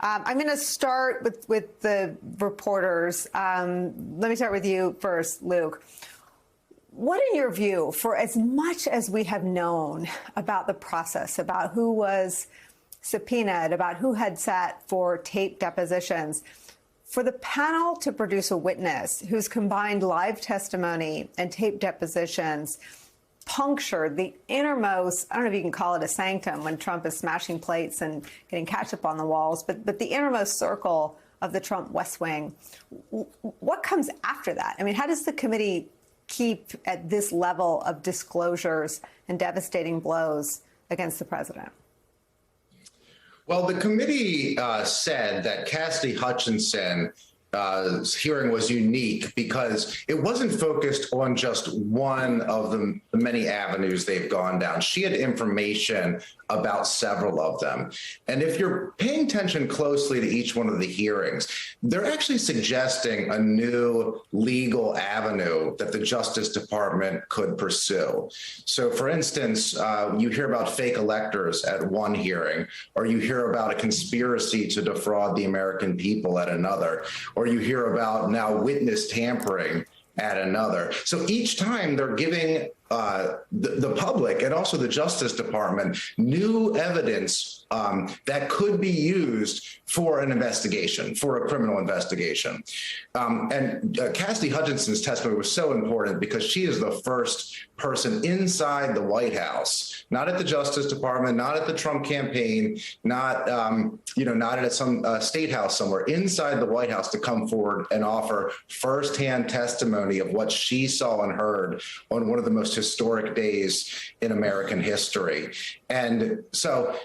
I'm going to start with the reporters. Let me start with you first, Luke. What, in your view, for as much as we have known about the process, about who was subpoenaed, about who had sat for tape depositions, for the panel to produce a witness who's combined live testimony and tape depositions punctured the innermost, I don't know if you can call it a sanctum when Trump is smashing plates and getting ketchup on the walls, but the innermost circle of the Trump West Wing. What comes after that? I mean, how does the committee keep at this level of disclosures and devastating blows against the president? Well, the committee said that Cassidy Hutchinson hearing was unique because it wasn't focused on just one of the many avenues they've gone down. She had information about several of them. And if you're paying attention closely to each one of the hearings, they're actually suggesting a new legal avenue that the Justice Department could pursue. So, for instance, you hear about fake electors at one hearing, or you hear about a conspiracy to defraud the American people at another, or you hear about now witness tampering at another. So each time they're giving the public and also the Justice Department new evidence that could be used for an investigation, for a criminal investigation. And Cassidy Hutchinson's testimony was so important because she is the first person inside the White House, not at the Justice Department, not at the Trump campaign, not not at some state house somewhere, inside the White House to come forward and offer firsthand testimony of what she saw and heard on one of the most historic days in American history. And so,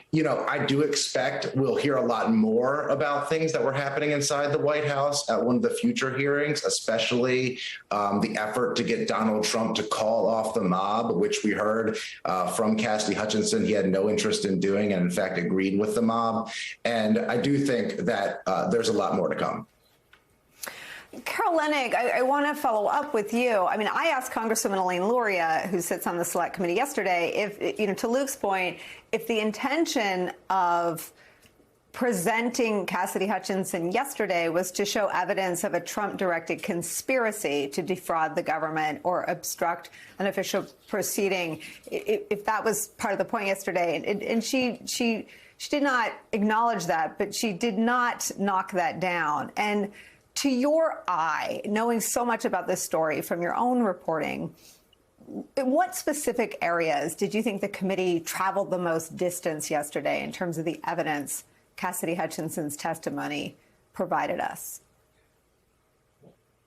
I do expect we'll hear a lot more about things that were happening inside the White House at one of the future hearings, especially the effort to get Donald Trump to call off the mob, which we heard from Cassidy Hutchinson he had no interest in doing and in fact agreed with the mob. And I do think that there's a lot more to come. Carol Leonnig, I want to follow up with you. I mean, I asked Congresswoman Elaine Luria, who sits on the Select Committee yesterday, if, to Luke's point, if the intention of presenting Cassidy Hutchinson yesterday was to show evidence of a Trump-directed conspiracy to defraud the government or obstruct an official proceeding, if that was part of the point yesterday. And she did not acknowledge that, but she did not knock that down. And to your eye, knowing so much about this story from your own reporting, in what specific areas did you think the committee traveled the most distance yesterday in terms of the evidence Cassidy Hutchinson's testimony provided us?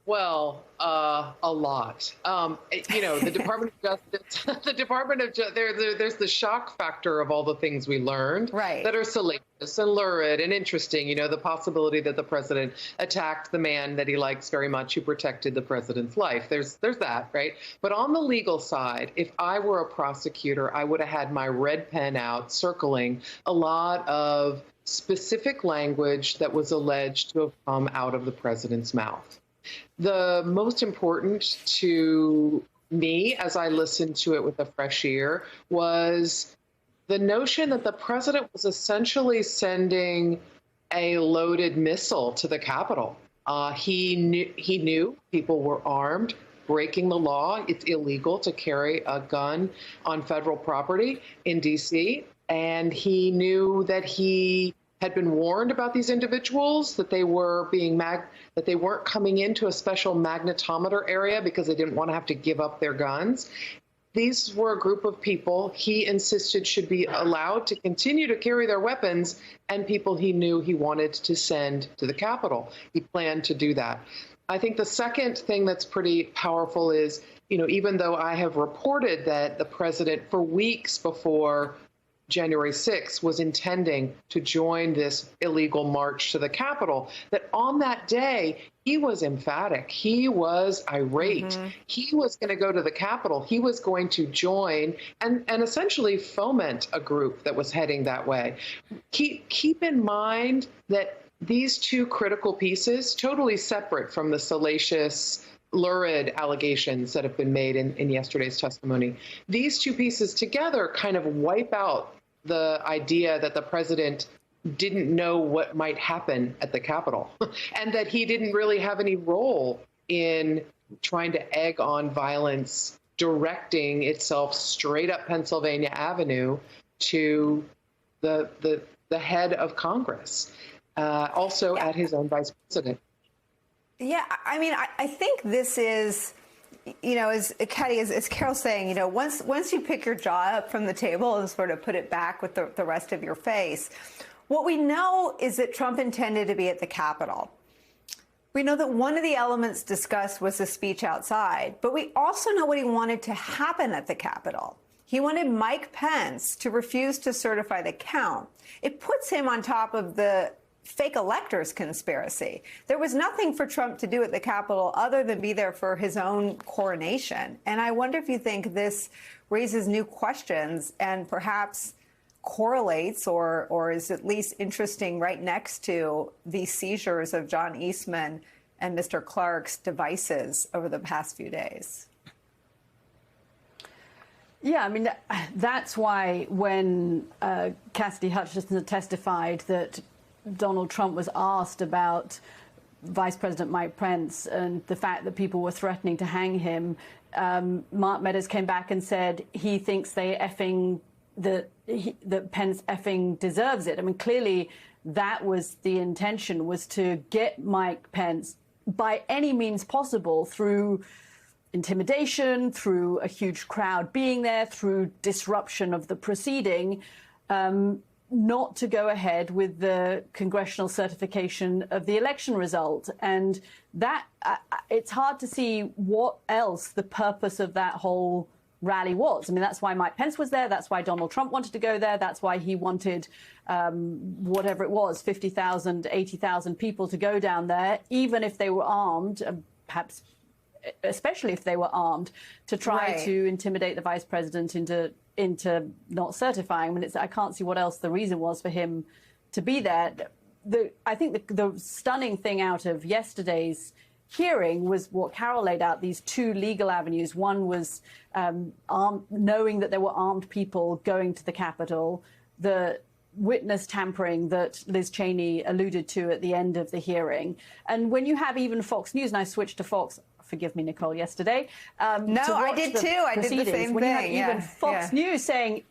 Well, a lot. The Department of Justice, there's the shock factor of all the things we learned that are salacious and lurid and interesting. The possibility that the president attacked the man that he likes very much who protected the president's life. There's that, right? But on the legal side, if I were a prosecutor, I would have had my red pen out circling a lot of specific language that was alleged to have come out of the president's mouth. The most important to me, as I listened to it with a fresh ear, was the notion that the president was essentially sending a loaded missile to the Capitol. He knew people were armed, breaking the law. It's illegal to carry a gun on federal property in D.C., and he knew that he had been warned about these individuals, that they were that they weren't coming into a special magnetometer area because they didn't want to have to give up their guns. These were a group of people he insisted should be allowed to continue to carry their weapons, and people he knew he wanted to send to the Capitol. He planned to do that. I think the second thing that's pretty powerful is, even though I have reported that the president for weeks before January 6th was intending to join this illegal march to the Capitol, that on that day, he was emphatic. He was irate. Mm-hmm. He was going to go to the Capitol. He was going to join and essentially foment a group that was heading that way. Keep in mind that these two critical pieces, totally separate from the salacious, lurid allegations that have been made in yesterday's testimony, these two pieces together kind of wipe out the idea that the president didn't know what might happen at the Capitol and that he didn't really have any role in trying to egg on violence, directing itself straight up Pennsylvania Avenue to the head of Congress, also at his own vice president. Yeah, I mean, I think this is, you know, as Katie, as Carol's saying, you know, once you pick your jaw up from the table and sort of put it back with the rest of your face, what we know is that Trump intended to be at the Capitol. We know that one of the elements discussed was the speech outside, but we also know what he wanted to happen at the Capitol. He wanted Mike Pence to refuse to certify the count. It puts him on top of the fake electors conspiracy. There was nothing for Trump to do at the Capitol other than be there for his own coronation. And I wonder if you think this raises new questions and perhaps correlates or is at least interesting right next to the seizures of John Eastman and Mr. Clark's devices over the past few days. Yeah, I mean, that's why when Cassidy Hutchinson testified that Donald Trump was asked about Vice President Mike Pence and the fact that people were threatening to hang him, Mark Meadows came back and said he thinks that Pence effing deserves it. I mean, clearly that was the intention, was to get Mike Pence by any means possible, through intimidation, through a huge crowd being there, through disruption of the proceeding, not to go ahead with the congressional certification of the election result. And that it's hard to see what else the purpose of that whole rally was. I mean, that's why Mike Pence was there. That's why Donald Trump wanted to go there. That's why he wanted whatever it was, 50,000, 80,000 people to go down there, even if they were armed, perhaps especially if they were armed, to try to intimidate the vice president into not certifying. I mean, I can't see what else the reason was for him to be there. I think the stunning thing out of yesterday's hearing was what Carol laid out, these two legal avenues. One was knowing that there were armed people going to the Capitol, the witness tampering that Liz Cheney alluded to at the end of the hearing. And when you have even Fox News, and I switched to Fox, forgive me, Nicole, yesterday. No, I did too. I did the same when thing. You have even Fox News saying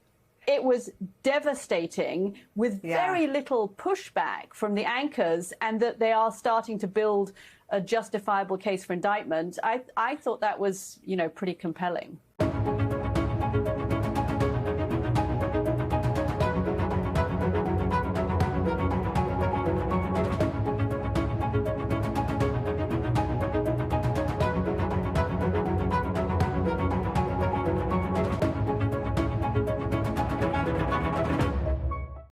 it was devastating with very little pushback from the anchors, and that they are starting to build a justifiable case for indictment. I thought that was, you know, pretty compelling.